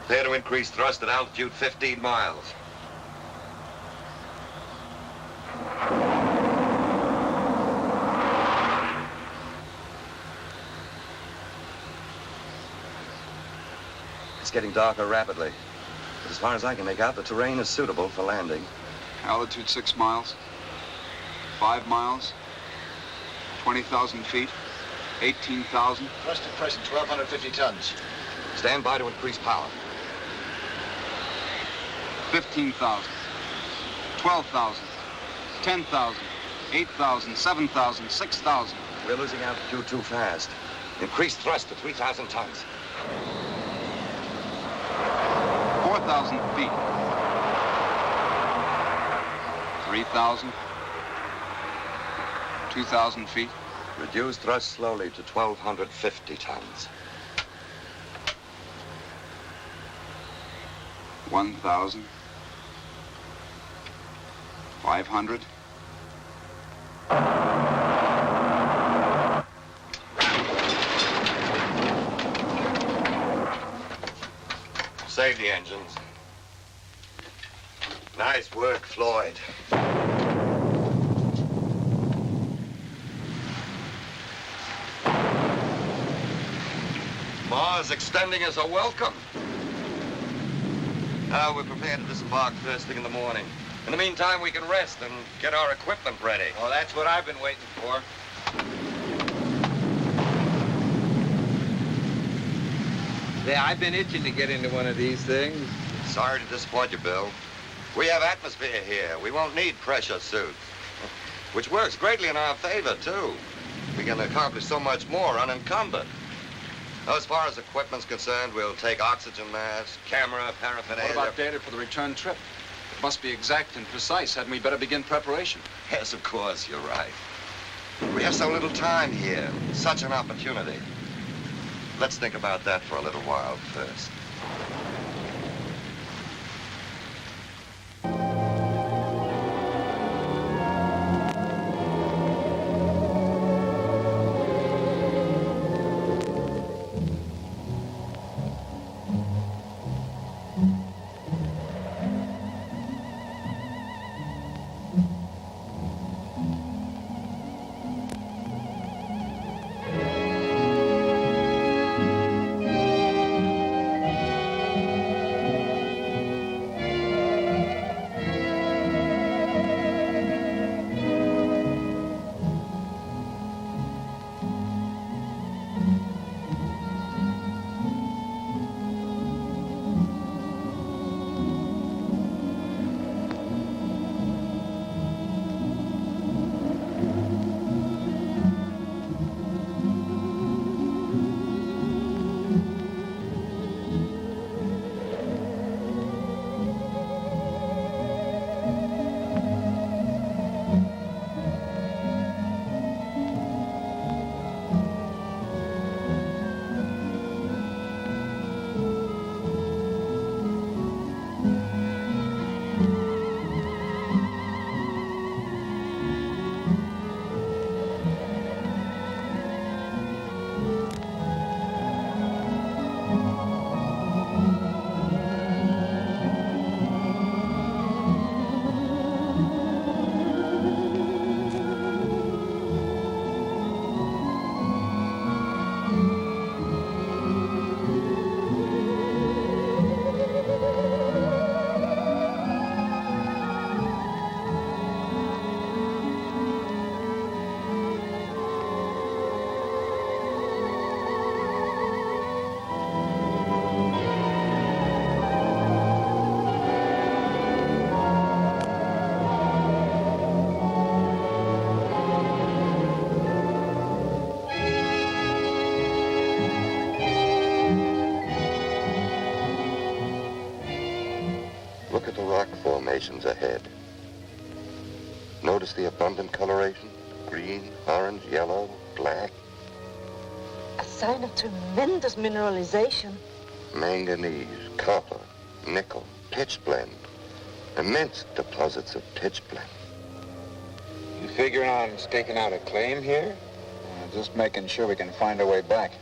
Speaker 4: Clear to increase thrust at altitude 15 miles. It's getting darker rapidly. But as far as I can make out, the terrain is suitable for landing.
Speaker 14: Altitude 6 miles. 5 miles. 20,000 feet. 18,000.
Speaker 3: Thrust at present, 1,250 tons.
Speaker 4: Stand by to increase power.
Speaker 14: 15,000. 12,000. 10,000. 8,000. 7,000. 6,000.
Speaker 4: We're losing altitude too fast. Increase thrust to 3,000 tons.
Speaker 14: 4,000 feet. 3,000. 2,000 feet.
Speaker 4: Reduce thrust slowly to 1,250 tons.
Speaker 14: 1,000. 500.
Speaker 4: Save the engines. Nice work, Floyd. Mars extending us a welcome. Now we're prepared to disembark first thing in the morning. In the meantime, we can rest and get our equipment ready.
Speaker 8: Well, that's what I've been waiting for. Yeah, I've been itching to get into one of these things.
Speaker 4: Sorry to disappoint you, Bill. We have atmosphere here. We won't need pressure suits. Which works greatly in our favor, too. We can accomplish so much more unencumbered. Now, as far as equipment's concerned, we'll take oxygen masks, camera, paraphernalia.
Speaker 7: What about data for the return trip? It must be exact and precise. Hadn't we better begin preparation?
Speaker 4: Yes, of course, you're right. We have so little time here. Such an opportunity. Let's think about that for a little while first. explanations ahead. Notice the abundant coloration? Green, orange, yellow, black.
Speaker 10: A sign of tremendous mineralization.
Speaker 4: Manganese, copper, nickel, pitchblende. Immense deposits of pitchblende.
Speaker 14: You figuring on staking out a claim here? Just making sure we can find our way back.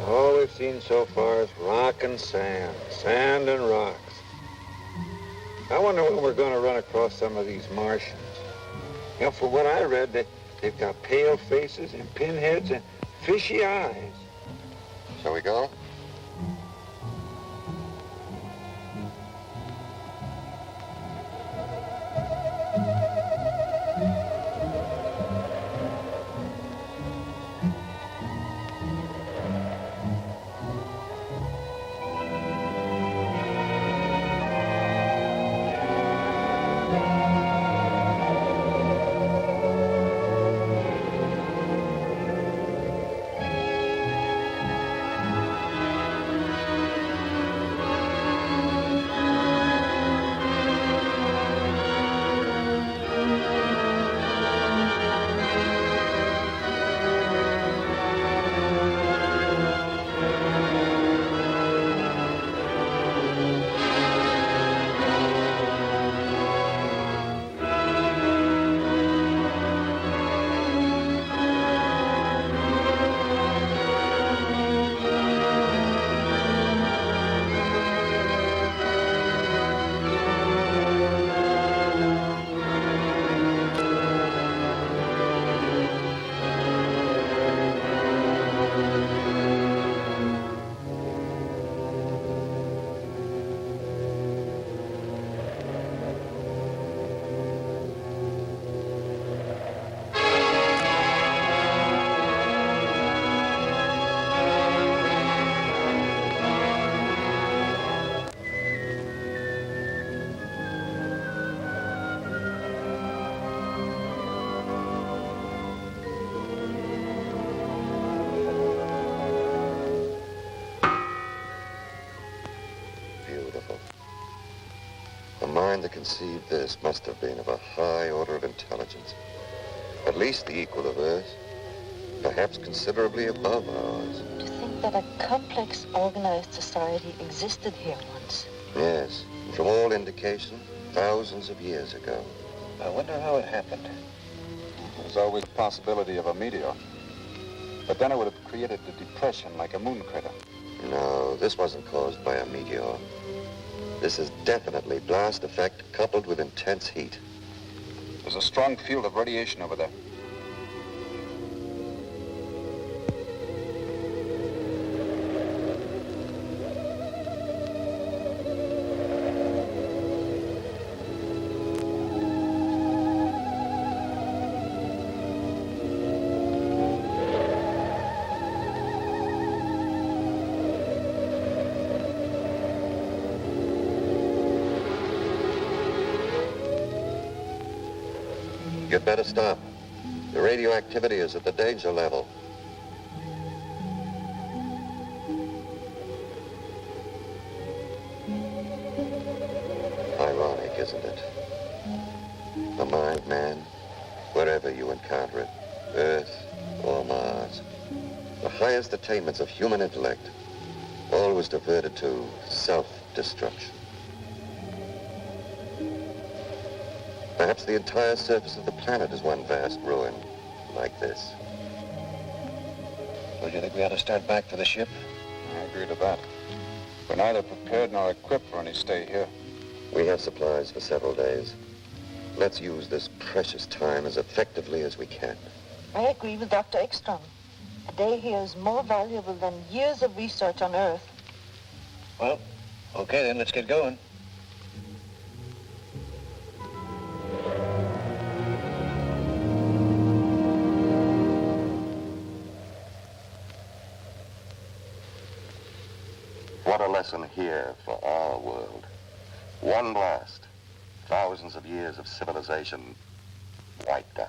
Speaker 17: All we've seen so far is rock and sand, sand and rocks. I wonder when we're going to run across some of these Martians. You know, for what I read, they've got pale faces and pinheads and fishy eyes.
Speaker 4: Shall we go? The mind that conceived this must have been of a high order of intelligence. At least the equal of Earth. Perhaps considerably above ours.
Speaker 10: To think that a complex, organized society existed here once.
Speaker 4: Yes. And from all indication, thousands of years ago.
Speaker 14: I wonder how it happened. There's always the possibility of a meteor. But then it would have created a depression like a moon crater.
Speaker 4: No, this wasn't caused by a meteor. This is definitely blast effect coupled with intense heat.
Speaker 14: There's a strong field of radiation over there.
Speaker 4: You'd better stop. The radioactivity is at the danger level. Ironic, isn't it? The mind man, wherever wherever you encounter it, Earth or Mars. The highest attainments of human intellect, always diverted to self-destruction. Perhaps the entire surface of the planet is one vast ruin, like this.
Speaker 3: Well, do you think we ought to start back for the ship?
Speaker 14: I agree to that. We're neither prepared nor equipped for any stay here.
Speaker 4: We have supplies for several days. Let's use this precious time as effectively as we can.
Speaker 10: I agree with Dr. Ekstrom. A day here is more valuable than years of research on Earth.
Speaker 3: Well, okay then, let's get going.
Speaker 4: What a lesson here for our world. One blast, thousands of years of civilization wiped out.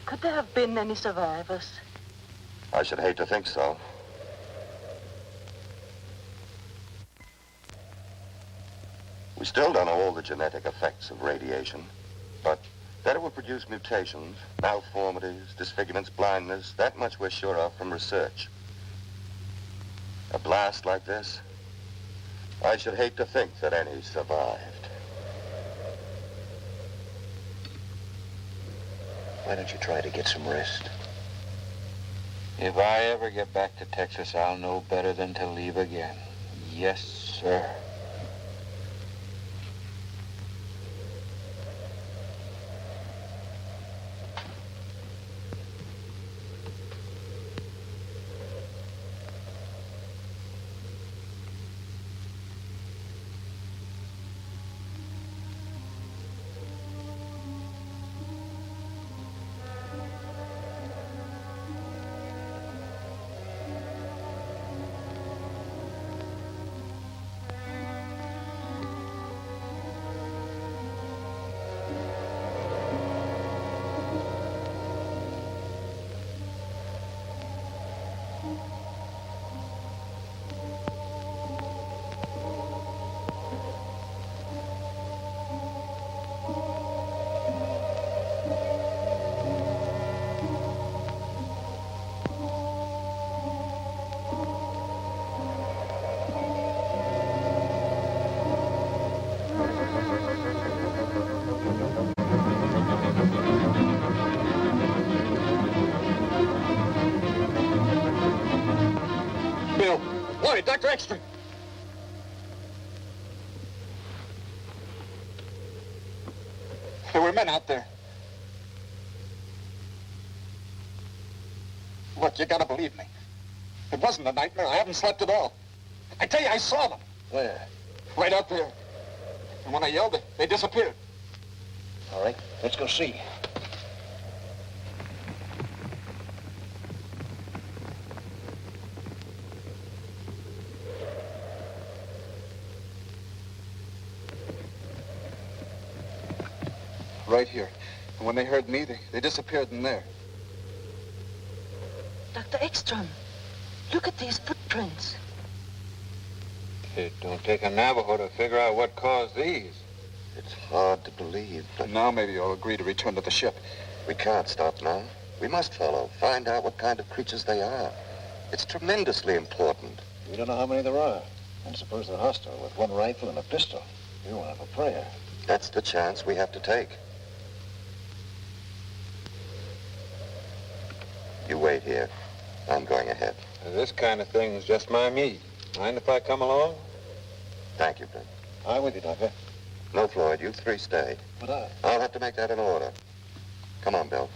Speaker 10: Could there have been any survivors?
Speaker 4: I should hate to think so. We still don't know all the genetic effects of radiation, but that it will produce mutations, malformities, disfigurements, blindness, that much we're sure of from research. A blast like this, I should hate to think that any survived.
Speaker 3: Why don't you try to get some rest?
Speaker 17: If I ever get back to Texas, I'll know better than to leave again. Yes, sir.
Speaker 3: Lloyd, Dr. Ekstrom.
Speaker 14: There were men out there. Look, you gotta believe me. It wasn't a nightmare. I haven't slept at all. I tell you, I saw them.
Speaker 3: Where?
Speaker 14: Right out there. And when I yelled, they disappeared.
Speaker 3: All right, let's go see.
Speaker 14: Right here. And when they heard me, they disappeared in there.
Speaker 10: Dr. Ekstrom, look at these footprints.
Speaker 17: It don't take a Navajo to figure out what caused these.
Speaker 4: It's hard to believe, but...
Speaker 14: Now maybe you'll agree to return to the ship.
Speaker 4: We can't stop now. We must follow, find out what kind of creatures they are. It's tremendously important.
Speaker 3: We don't know how many there are. And suppose they're hostile with one rifle and a pistol. You won't have a prayer.
Speaker 4: That's the chance we have to take. You wait here. I'm going ahead.
Speaker 17: This kind of thing's just my meat. Mind if I come along?
Speaker 4: Thank you, Ben.
Speaker 3: I'm with you, Doctor.
Speaker 4: No, Floyd, you three stay.
Speaker 3: But
Speaker 4: I'll have to make that an order. Come on, Bill.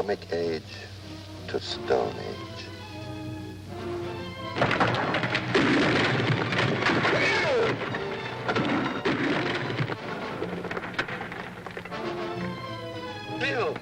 Speaker 17: atomic age to Stone Age.
Speaker 3: Bill!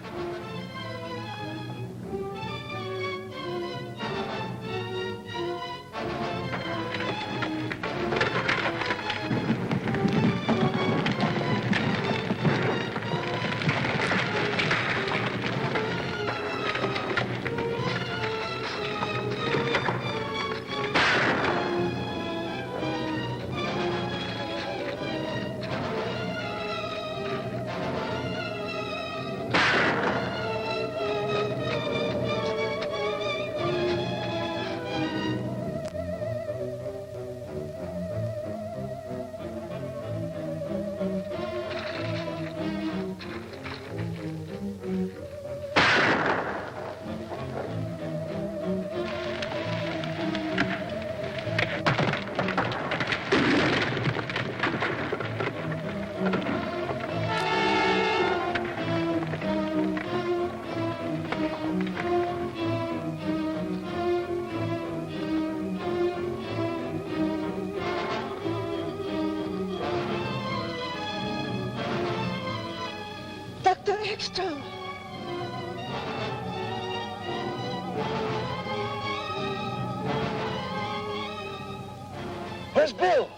Speaker 10: Dr. Ekstrom!
Speaker 3: Where's Bill?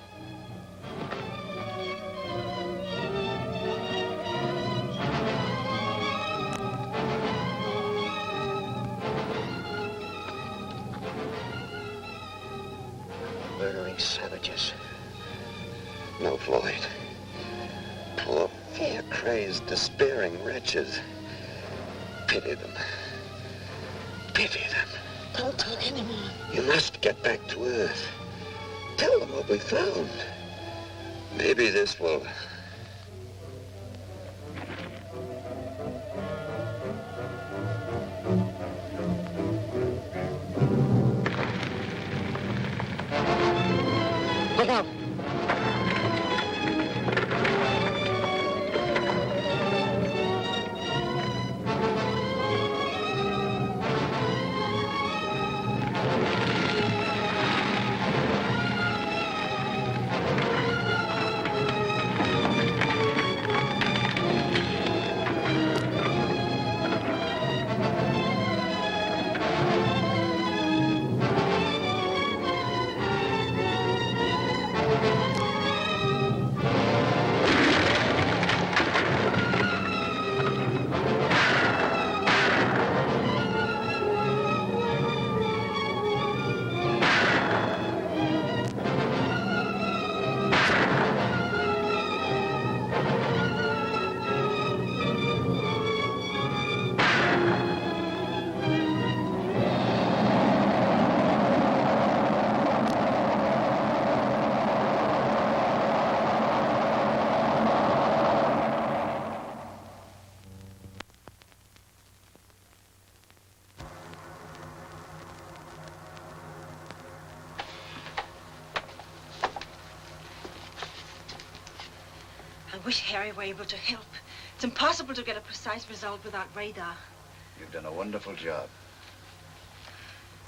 Speaker 17: Murdering savages. No, Floyd. Poor, fear-crazed, despairing wretches. Pity them. Pity them.
Speaker 10: Don't talk anymore.
Speaker 17: You must get back to Earth. Tell them what we found. Maybe this will...
Speaker 3: Look out!
Speaker 10: I wish Harry were able to help. It's impossible to get a precise result without radar.
Speaker 3: You've done a wonderful job.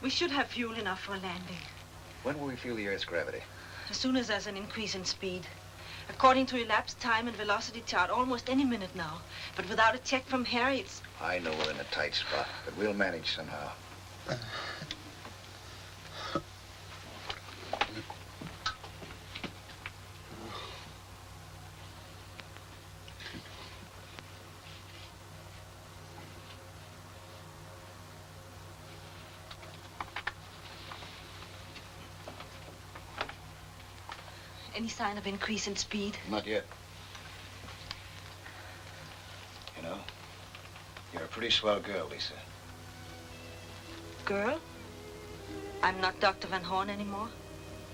Speaker 10: We should have fuel enough for a landing.
Speaker 3: When will we feel the Earth's gravity?
Speaker 10: As soon as there's an increase in speed. According to elapsed time and velocity chart, almost any minute now. But without a check from Harry, it's...
Speaker 3: I know we're in a tight spot, but we'll manage somehow.
Speaker 10: Any sign of increase in speed?
Speaker 3: Not yet. You know, you're a pretty swell girl, Lisa.
Speaker 10: Girl? I'm not Dr. Van Horn anymore?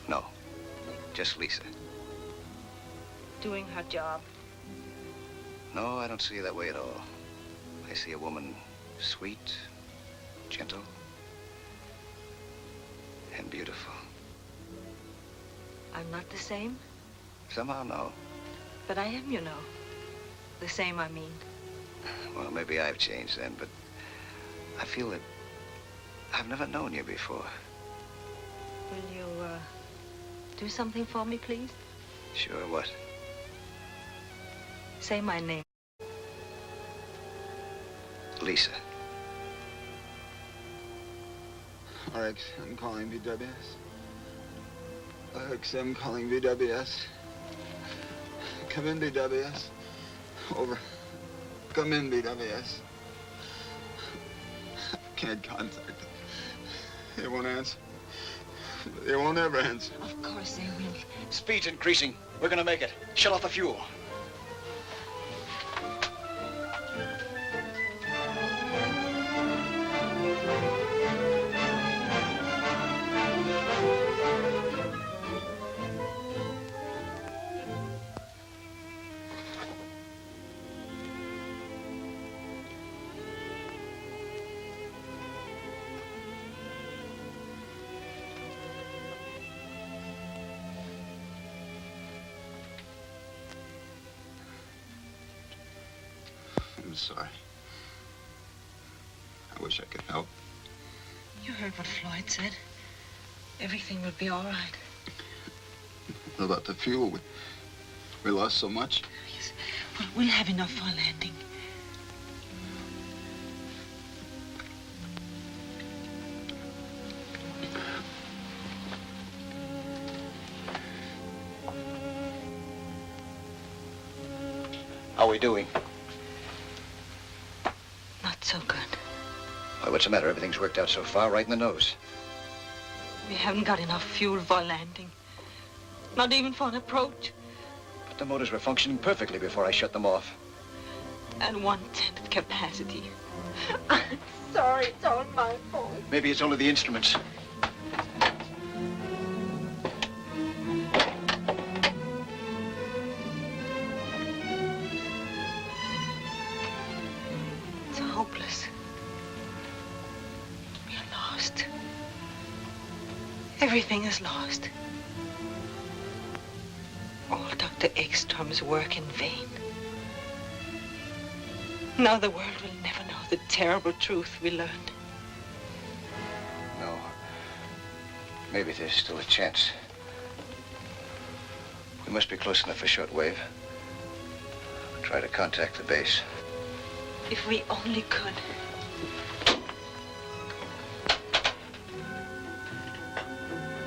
Speaker 3: No, just Lisa.
Speaker 10: Doing her job.
Speaker 3: No, I don't see you that way at all. I see a woman sweet, gentle, and beautiful.
Speaker 10: I'm not the same?
Speaker 3: Somehow, no.
Speaker 10: But I am, you know. The same, I mean.
Speaker 3: Well, maybe I've changed then, but I feel that I've never known you before.
Speaker 9: Will you, do something for me, please?
Speaker 3: Sure, what?
Speaker 9: Say my name.
Speaker 3: Lisa.
Speaker 14: RXM calling BWS. RXM calling BWS. Come in, BWS. Over. Come in, BWS. Can't contact them. They won't answer. They won't ever answer.
Speaker 10: Of course they will.
Speaker 3: Speed's increasing. We're gonna make it. Shut off the fuel.
Speaker 14: I'm sorry. I wish I could help.
Speaker 10: You heard what Floyd said. Everything will be all right.
Speaker 14: What about the fuel? We lost so much.
Speaker 10: Yes. Well, we'll have enough for a landing.
Speaker 3: How are we doing?
Speaker 10: Not so good.
Speaker 3: Why, what's the matter? Everything's worked out so far, right in the nose.
Speaker 10: We haven't got enough fuel for a landing. Not even for an approach.
Speaker 3: But the motors were functioning perfectly before I shut them off.
Speaker 10: And 1/10 capacity. I'm sorry, it's all my fault.
Speaker 3: Maybe it's only the instruments.
Speaker 10: It's hopeless. We are lost. Everything is lost. All Dr. Ekstrom's work in vain. Now the world will never know the terrible truth we learned.
Speaker 3: No. Maybe there's still a chance. We must be close enough for shortwave. I'll try to contact the base.
Speaker 10: If we only could.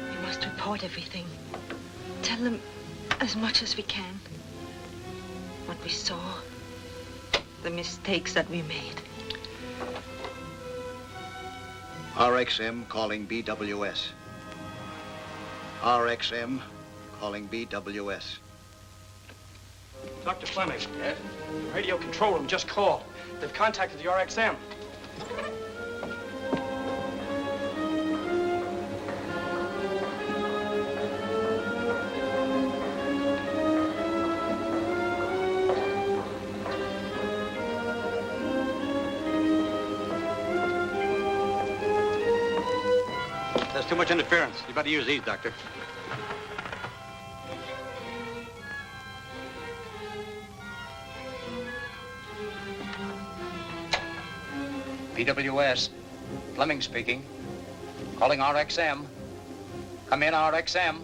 Speaker 10: We must report everything. Tell them as much as we can. What we saw. The mistakes that we made.
Speaker 3: RXM calling BWS. RXM calling BWS.
Speaker 16: Dr. Fleming. Yes? The radio control room just called. They've contacted the RXM.
Speaker 12: There's too much interference. You better use these, Doctor.
Speaker 5: BWS. Fleming speaking. Calling RXM. Come in, RXM.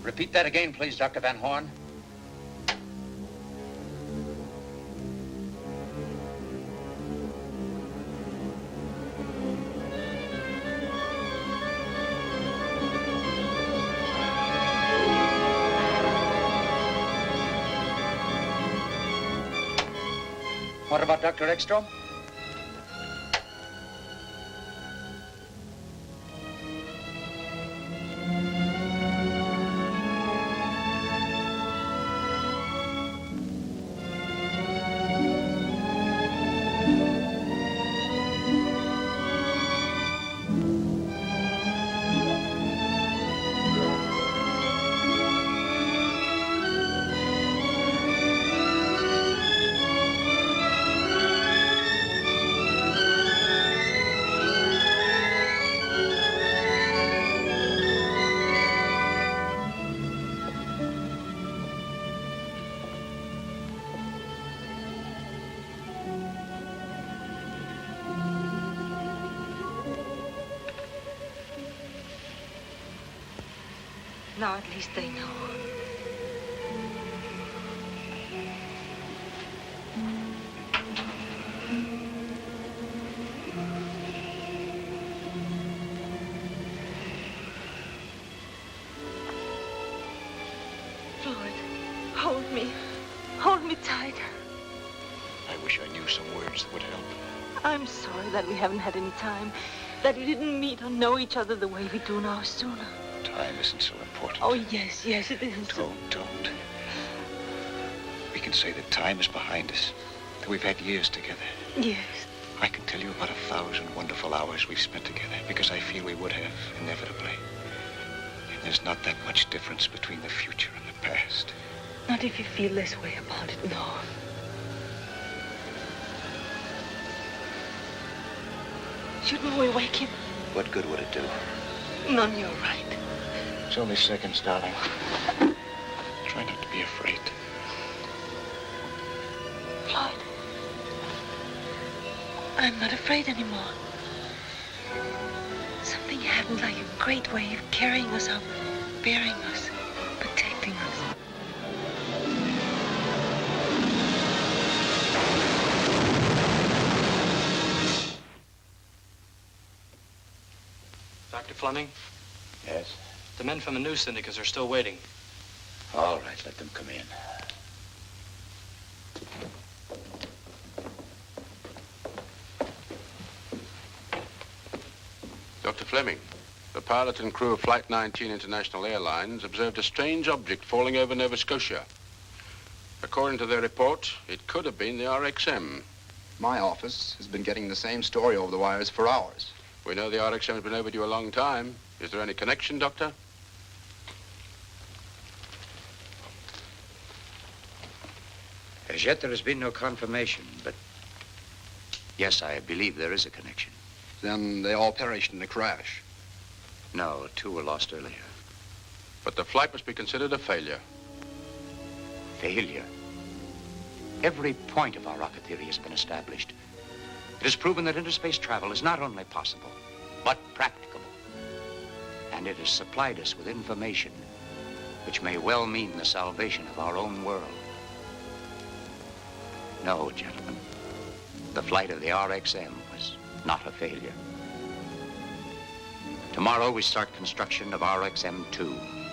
Speaker 5: Repeat that again, please, Dr. Van Horn. What about Dr. Ekstrom?
Speaker 10: Now at least they know. Floyd, hold me. Hold me tight.
Speaker 3: I wish I knew some words that would help.
Speaker 10: I'm sorry that we haven't had any time. That we didn't meet or know each other the way we do now sooner.
Speaker 3: Time isn't so important.
Speaker 10: Oh, yes, yes, it is.
Speaker 3: Don't. We can say that time is behind us, that we've had years together.
Speaker 10: Yes.
Speaker 3: I can tell you about 1,000 wonderful hours we've spent together, because I feel we would have, inevitably. And there's not that much difference between the future and the past.
Speaker 10: Not if you feel this way about it, no. Shouldn't we wake him?
Speaker 3: What good would it do?
Speaker 10: None, you're right.
Speaker 3: It's only seconds, darling. Try not to be afraid.
Speaker 10: Floyd, I'm not afraid anymore. Something happened, like a great wave carrying us up, bearing us, protecting us.
Speaker 16: Dr. Fleming?
Speaker 3: Yes?
Speaker 16: The men from the news syndicates are still waiting.
Speaker 3: All right, let them come in.
Speaker 18: Dr. Fleming, the pilot and crew of Flight 19 International Airlines observed a strange object falling over Nova Scotia. According to their report, it could have been the RXM.
Speaker 7: My office has been getting the same story over the wires for hours.
Speaker 18: We know the RXM has been overdue a long time. Is there any connection, Doctor?
Speaker 5: As yet, there has been no confirmation, but yes, I believe there is a connection.
Speaker 7: Then they all perished in the crash.
Speaker 5: No, 2 were lost earlier.
Speaker 18: But the flight must be considered a failure.
Speaker 5: Failure? Every point of our rocket theory has been established. It has proven that interspace travel is not only possible, but practicable. And it has supplied us with information which may well mean the salvation of our own world. No, gentlemen, the flight of the RXM was not a failure. Tomorrow we start construction of RXM-2.